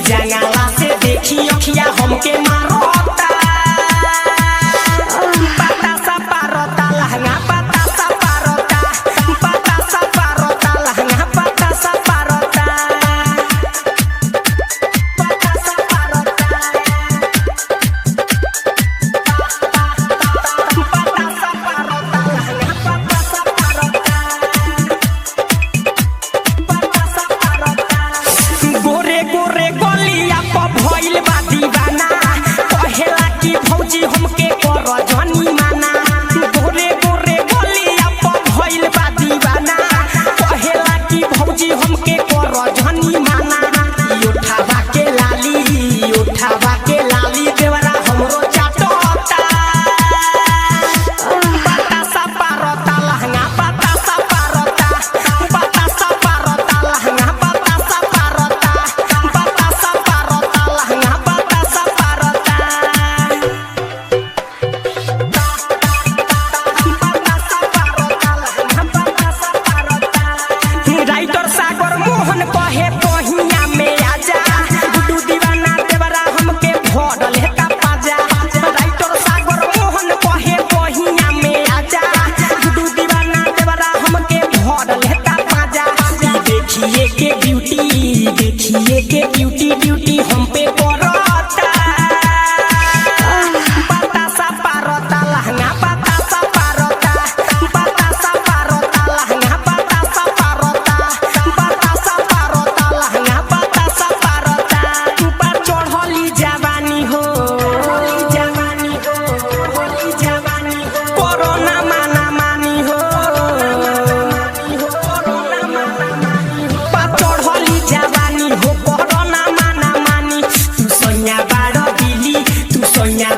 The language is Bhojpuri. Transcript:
जंगला से देखी अखिया हमके मारोता पता सा पारोता लहंगा पता सा पारोता पता सा पारोता लहंगा पता सा पारोता पता सा पारोता पता सा पारोता लहंगा पता सा पारोता पता सा पारोता गोरे गोरे गलिया प भइल बा दीवाना कहेला कि भौजी हमके कर जनी माना गोरे गोरे गलिया प भइल बा दीवाना कहेला कि भौजी हमके कर जनी माना उठावा के लाली देवरा हमरो चाटोता पता सा पारोता लहंगा पता सा पारोता पता सा पारोता लहंगा पता सा पारोता पता सा पारोता लहंगा पता सा पारोता राइटर सागर मोहन कहे पहिया में आजा गुड्डू दीवाना देवरा हमके भरल हेता पाजा राइटर सागर मोहन कहे पहिया में आजा गुड्डू दीवाना देवरा हमके भरल हेता पाजा देखिए के ब्यूटी हम पे करता पता सा पारोता लहंगा पता सा पारोता पता सा पारोता लहंगा पता सा पारोता पता सा पारोता लहंगा पता सा पारोता ऊपर चढ़ली जवानी हो कोरोना माना मानी हो चढ़ली जवानी हो कोरोना माना मानी तू सोनिया बाड़ो दिली तू सोनिया